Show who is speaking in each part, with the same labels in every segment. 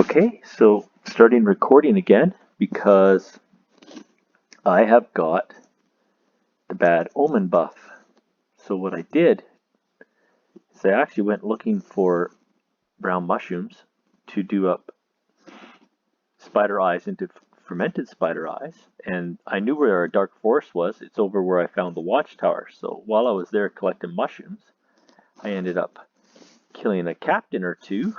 Speaker 1: Okay, so starting recording again because I have got the bad omen buff. So what I did is I actually went looking for brown mushrooms to do up spider eyes into fermented spider eyes, and I knew where our dark forest was. It's over where I found the watchtower. So while I was there collecting mushrooms, I ended up killing a captain or two.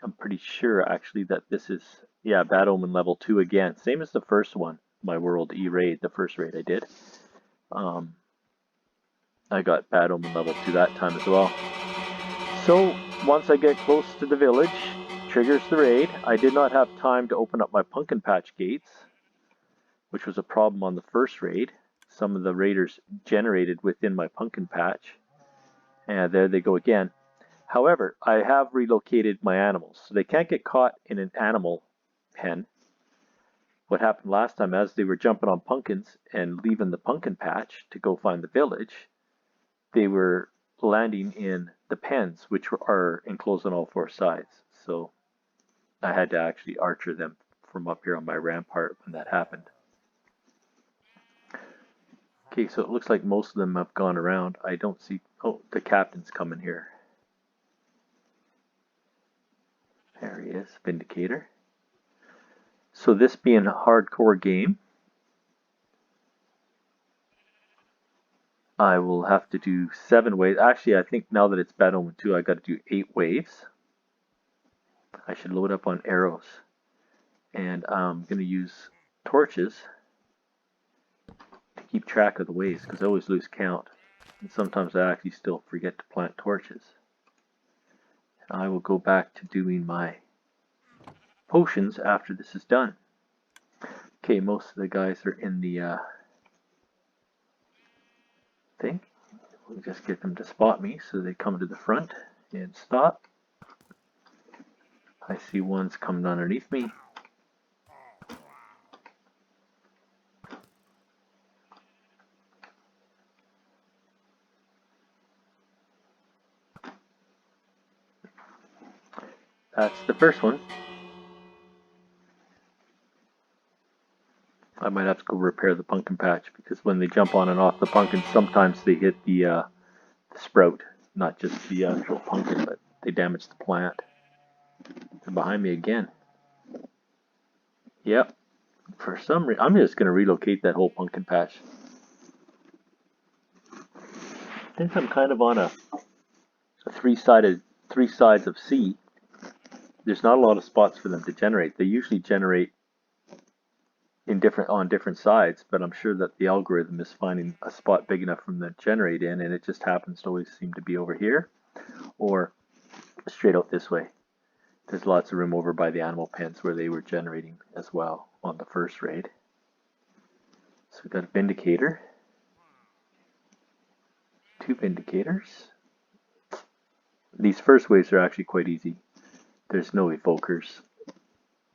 Speaker 1: I'm pretty sure actually that this is, yeah, Bad Omen level 2 again. Same as the first one, my World E raid, the first raid I did. I got Bad Omen level 2 that time as well. So once I get close to the village, triggers the raid. I did not have time to open up my pumpkin patch gates, which was a problem on the first raid. Some of the raiders generated within my pumpkin patch. And there they go again. However, I have relocated my animals, so they can't get caught in an animal pen. What happened last time, as they were jumping on pumpkins and leaving the pumpkin patch to go find the village, they were landing in the pens, which are enclosed on all four sides. So I had to actually archer them from up here on my rampart when that happened. Okay, so it looks like most of them have gone around. I don't see, oh, the captain's coming here. There he is, Vindicator. So this being a hardcore game, I will have to do 7 waves. Actually, I think now that it's Bad Omen 2, I got to do 8 waves. I should load up on arrows. And I'm going to use torches to keep track of the waves, because I always lose count. And sometimes I actually still forget to plant torches. And I will go back to doing my potions after this is done. Okay, most of the guys are in the thing. We'll just get them to spot me so they come to the front and stop. I see one's coming underneath me. That's the first one. I might have to go repair the pumpkin patch, because when they jump on and off the pumpkin, sometimes they hit the sprout, not just the actual pumpkin, but they damage the plant. They're behind me again. Yep. For some reason, I'm just going to relocate that whole pumpkin patch. I think I'm kind of on a three sides of C. There's not a lot of spots for them to generate. They usually generate on different sides, but I'm sure that the algorithm is finding a spot big enough for them to generate in, and it just happens to always seem to be over here or straight out this way. There's lots of room over by the animal pens where they were generating as well on the first raid. So we've got a Vindicator, 2 Vindicators. These first waves are actually quite easy. There's no evokers,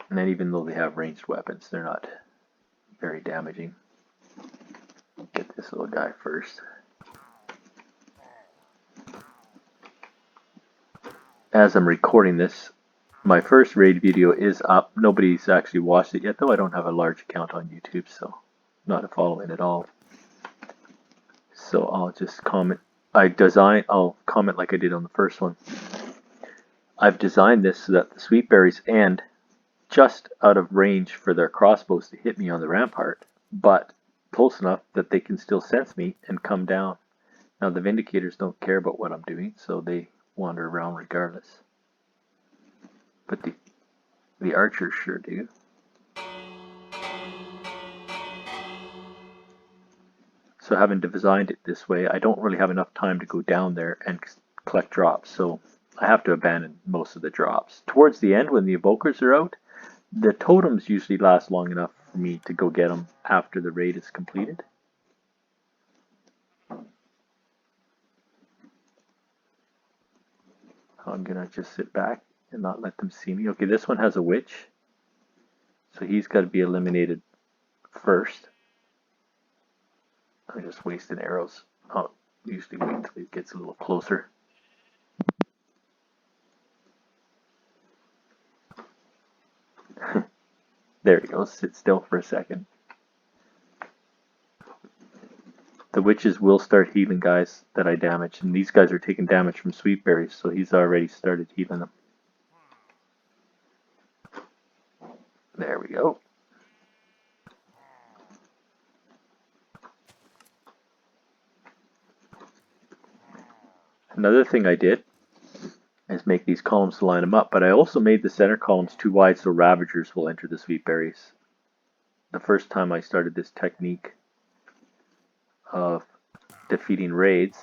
Speaker 1: and then even though they have ranged weapons, they're not very damaging. Get this little guy first. As I'm recording this, my first raid video is up. Nobody's actually watched it yet, though I don't have a large account on YouTube, so not a following at all. So I'll just comment. I'll comment like I did on the first one. I've designed this so that the sweet berries end just out of range for their crossbows to hit me on the rampart, but close enough that they can still sense me and come down. Now the Vindicators don't care about what I'm doing, so they wander around regardless. But the archers sure do. So having designed it this way, I don't really have enough time to go down there and collect drops, so I have to abandon most of the drops. Towards the end, when the evokers are out, the totems usually last long enough for me to go get them after the raid is completed. I'm gonna just sit back and not let them see me. Okay, this one has a witch, so he's got to be eliminated first. I'm just wasting arrows. I'll usually wait until he gets a little closer. There we go. Sit still for a second. The witches will start healing guys that I damaged, and these guys are taking damage from sweet berries, so he's already started healing them. There we go. Another thing I did is make these columns to line them up, but I also made the center columns too wide so ravagers will enter the sweet berries. The first time I started this technique of defeating raids,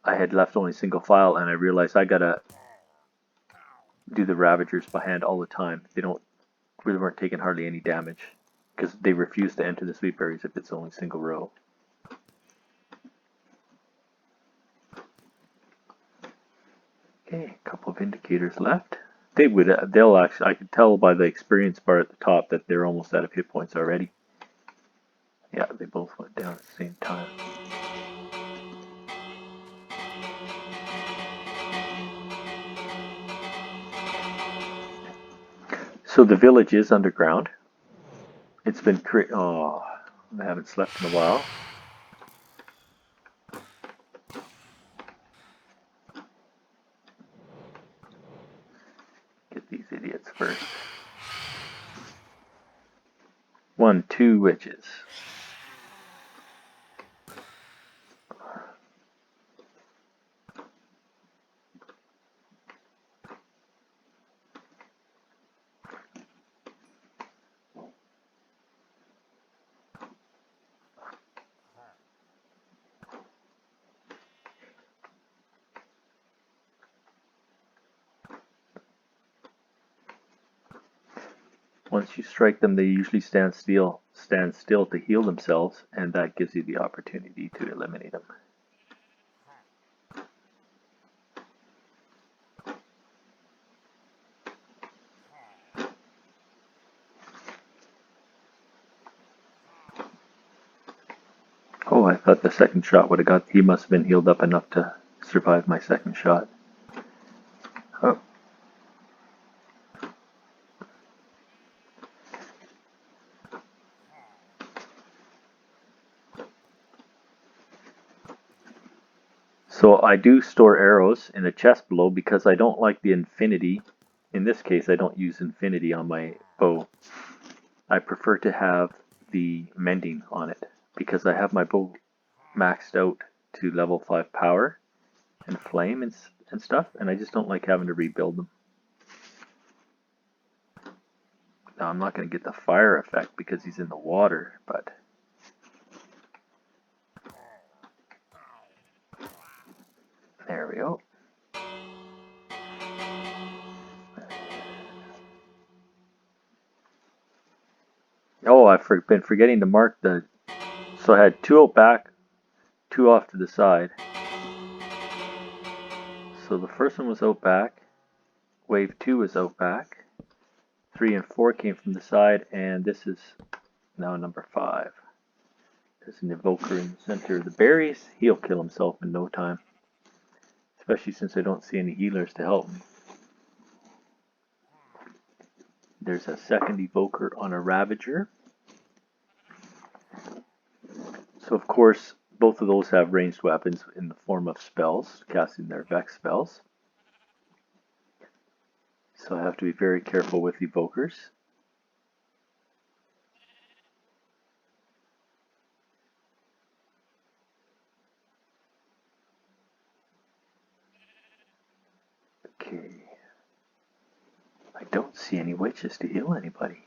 Speaker 1: I had left only single file, and I realized I gotta do the ravagers by hand all the time. They really weren't taking hardly any damage because they refuse to enter the sweet berries if it's only single row. Okay, a couple of indicators left. They'll actually, I could tell by the experience bar at the top that they're almost out of hit points already. Yeah, they both went down at the same time. So the village is underground. It's been I haven't slept in a while. Get these idiots first. 1, 2 witches. Once you strike them, they usually stand still to heal themselves, and that gives you the opportunity to eliminate them. Oh, I thought the second shot would have got. He must have been healed up enough to survive my second shot. Oh. So I do store arrows in the chest below because I don't like the infinity. In this case, I don't use infinity on my bow. I prefer to have the mending on it because I have my bow maxed out to level 5 power and flame and stuff, and I just don't like having to rebuild them. Now I'm not going to get the fire effect because he's in the water, but there we go. Oh, I've been forgetting to mark the... So I had 2 out back, 2 off to the side. So the first one was out back, wave 2 was out back, 3 and 4 came from the side, and this is now number 5. There's an evoker in the center of the berries. He'll kill himself in no time, especially since I don't see any healers to help him. There's a second evoker on a ravager. So of course, both of those have ranged weapons in the form of spells, casting their Vex spells. So I have to be very careful with evokers. Okay. I don't see any witches to heal anybody.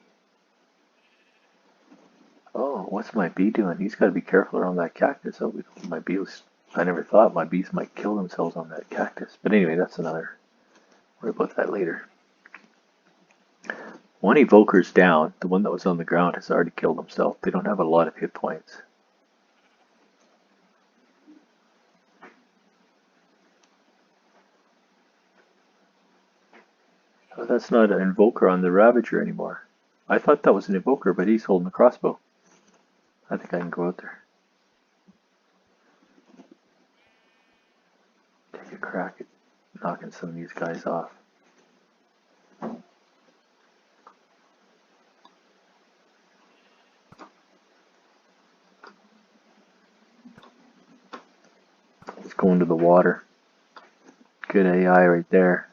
Speaker 1: Oh, what's my bee doing? He's got to be careful around that cactus. Oh, my bee was... I never thought my bees might kill themselves on that cactus. But anyway, that's another... Worry about that later. One evoker's down. The one that was on the ground has already killed himself. They don't have a lot of hit points. Oh, that's not an invoker on the Ravager anymore. I thought that was an evoker, but he's holding a crossbow. I think I can go out there. Take a crack at knocking some of these guys off. going to the water. Good AI right there.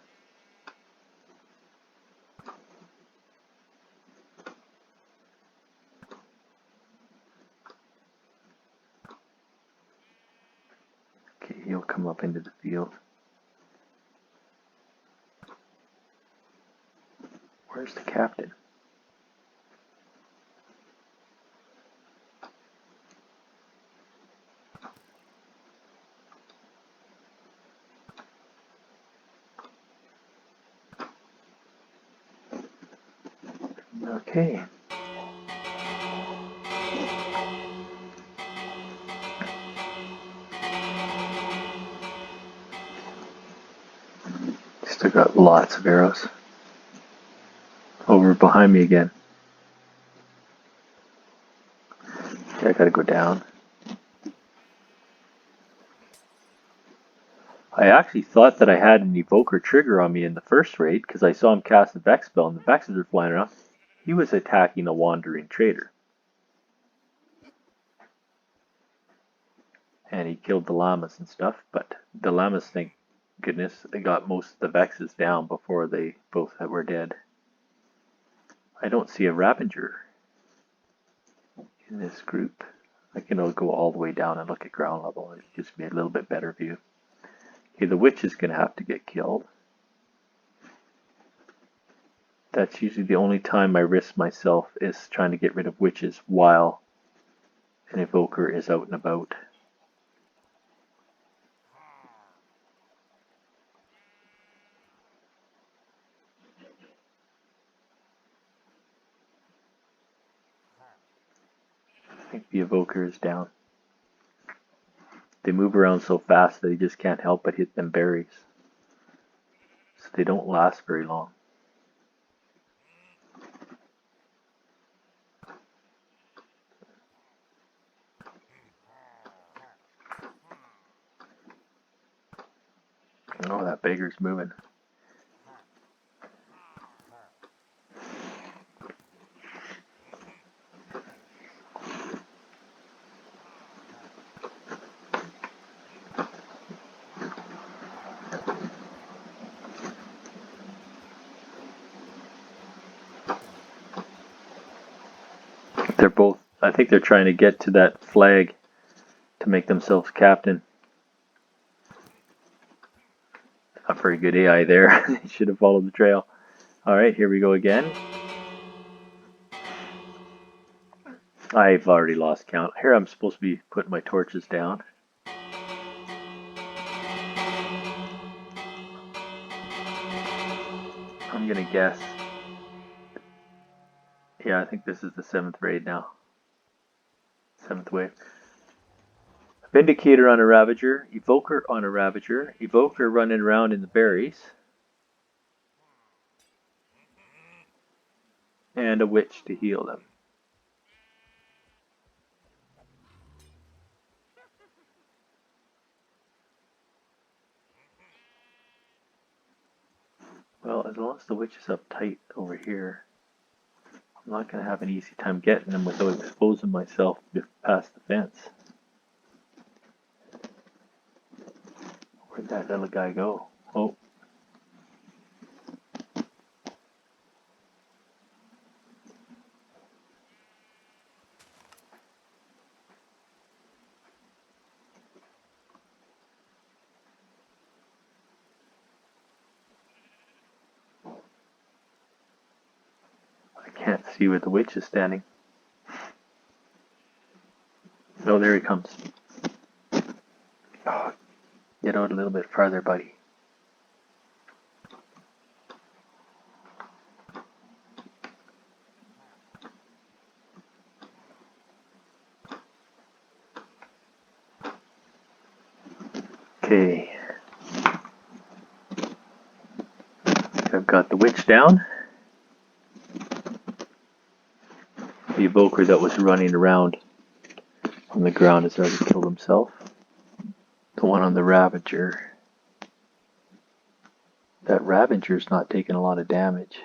Speaker 1: Okay, he'll come up into the field. Where's the captain? Okay. Still got lots of arrows. Over behind me again. Okay, I gotta go down. I actually thought that I had an evoker trigger on me in the first raid because I saw him cast the Vex spell and the Vexes were flying around. He was attacking a wandering trader. And he killed the llamas and stuff, but the llamas, thank goodness, they got most of the Vexes down before they both were dead. I don't see a Ravager in this group. I can go all the way down and look at ground level. It gives me a little bit better view. Okay, the witch is going to have to get killed. That's usually the only time I risk myself, is trying to get rid of witches while an evoker is out and about. I think the evoker is down. They move around so fast that you just can't help but hit them berries. So they don't last very long. Oh, that beggar's moving. They're both, I think they're trying to get to that flag to make themselves captain. Not very good AI there. They should have followed the trail. Alright, here we go again. I've already lost count. Here I'm supposed to be putting my torches down. I'm gonna guess. Yeah, I think this is the 7th raid now. 7th wave. Vindicator on a Ravager, Evoker on a Ravager, Evoker running around in the berries, and a witch to heal them. Well, as long as the witch is up tight over here, I'm not going to have an easy time getting them without exposing myself past the fence. Where'd that little guy go? Oh. I can't see where the witch is standing. Oh, there he comes. Oh, get out a little bit farther, buddy. Okay. I've got the witch down. The evoker that was running around on the ground has already killed himself. The one on the Ravager. That Ravager's not taking a lot of damage.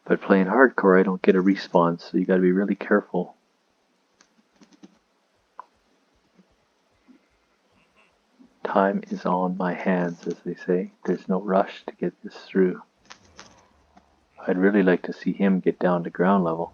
Speaker 1: But playing hardcore, I don't get a respawn, so you gotta be really careful. Time is on my hands, as they say. There's no rush to get this through. I'd really like to see him get down to ground level.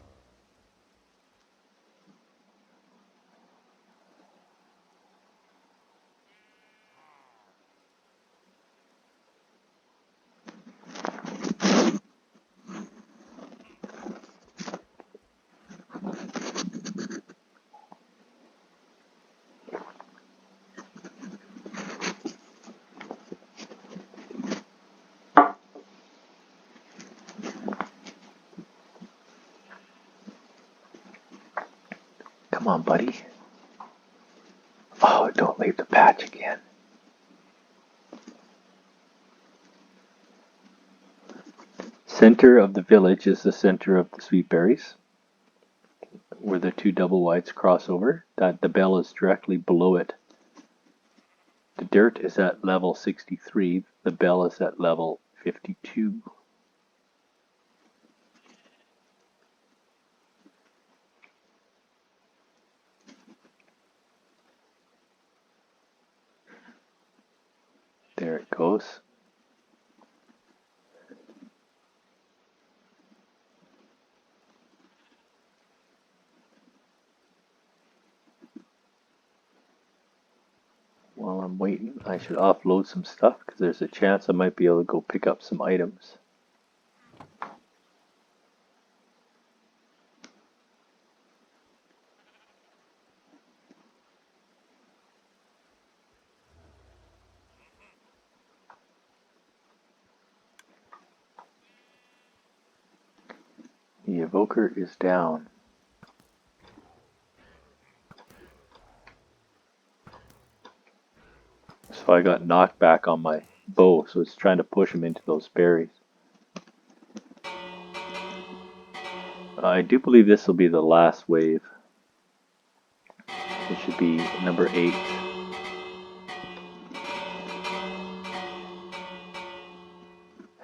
Speaker 1: Come on, buddy. Oh, don't leave the patch again. Center of the village is the center of the sweet berries, where the two double wides cross over. That the bell is directly below it. The dirt is at level 63. The bell is at level 52. There it goes. While I'm waiting, I should offload some stuff because there's a chance I might be able to go pick up some items. The evoker is down. So I got knocked back on my bow, so it's trying to push him into those berries. I do believe this will be the last wave. It should be number 8.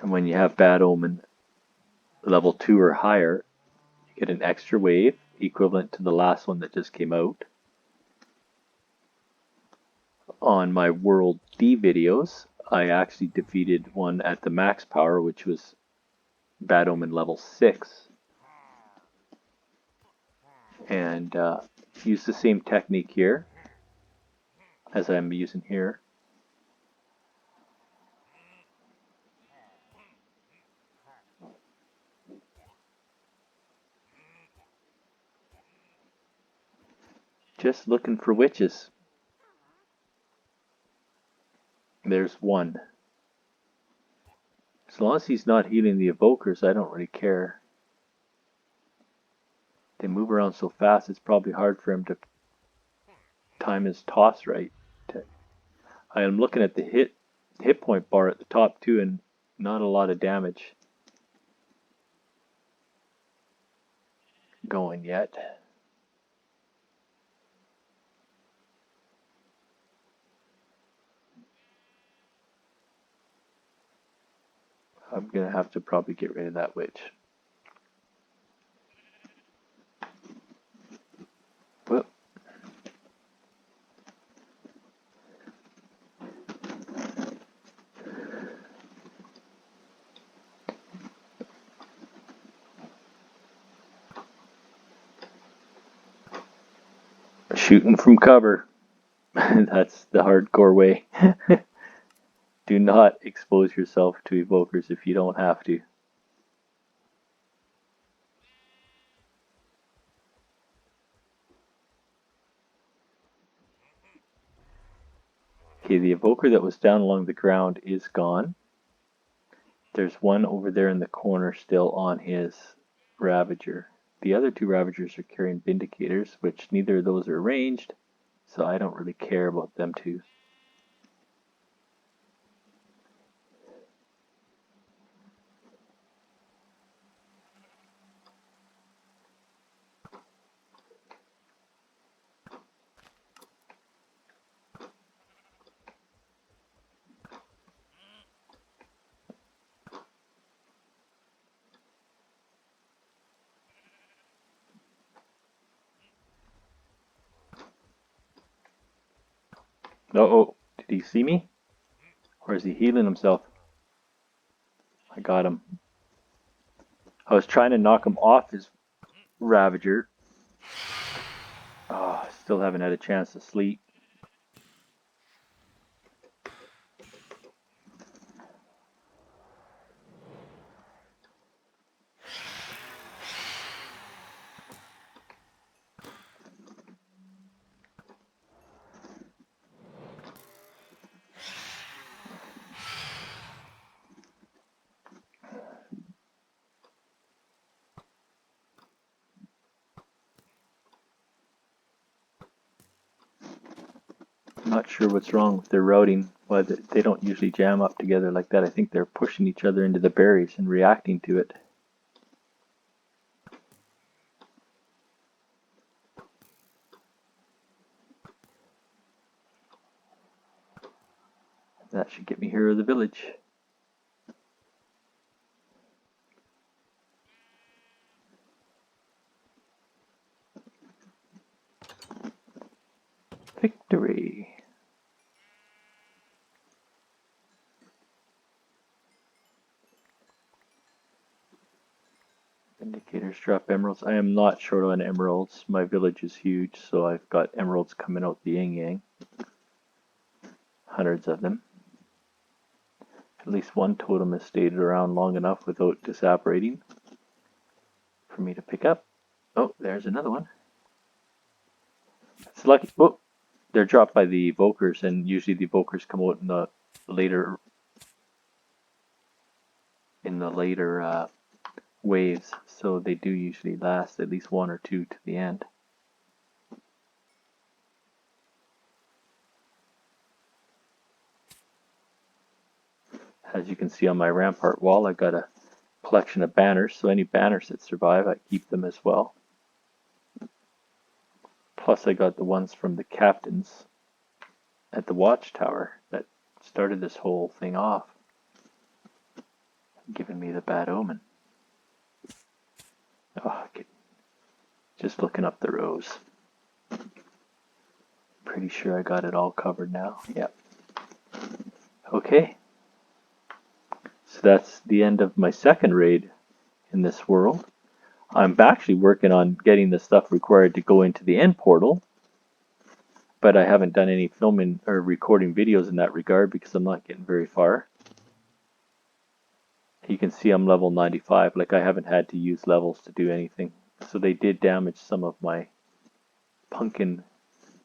Speaker 1: And when you have Bad Omen level 2 or higher, you get an extra wave equivalent to the last one that just came out. On my World D videos, I actually defeated one at the max power, which was Bad Omen level 6. And use the same technique here as I'm using here. Just looking for witches. There's one. As long as he's not healing the evokers, I don't really care. They move around so fast, it's probably hard for him to time his toss right. I am looking at the hit point bar at the top too, and not a lot of damage going yet. I'm gonna have to probably get rid of that witch. Whoop. Shooting from cover. That's the hardcore way. Do not expose yourself to evokers if you don't have to. Okay, the evoker that was down along the ground is gone. There's one over there in the corner still on his Ravager. The other two Ravagers are carrying Vindicators, which neither of those are ranged, so I don't really care about them two. Oh, did he see me? Or is he healing himself? I got him. I was trying to knock him off his Ravager. Oh, still haven't had a chance to sleep. Not sure what's wrong with their routing. Why they don't usually jam up together like that. I think they're pushing each other into the berries and reacting to it. That should get me here to the village. Victory. Indicators drop emeralds. I am not short on emeralds. My village is huge, so I've got emeralds coming out the yin yang. Hundreds of them. At least one totem has stayed around long enough without disapparating for me to pick up. Oh, there's another one. It's lucky. Oh, they're dropped by the evokers, and usually the evokers come out in the later waves, so they do usually last at least one or two to the end. As you can see on my rampart wall, I've got a collection of banners, so any banners that survive, I keep them as well. Plus I got the ones from the captains at the watchtower that started this whole thing off, giving me the bad omen. Oh, just looking up the rows. Pretty sure I got it all covered now. Yep. Okay. So that's the end of my second raid in this world. I'm actually working on getting the stuff required to go into the end portal, but I haven't done any filming or recording videos in that regard because I'm not getting very far. You can see I'm level 95, like I haven't had to use levels to do anything. So they did damage some of my pumpkin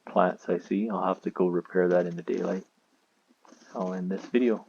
Speaker 1: plants, I see. I'll have to go repair that in the daylight. I'll end this video.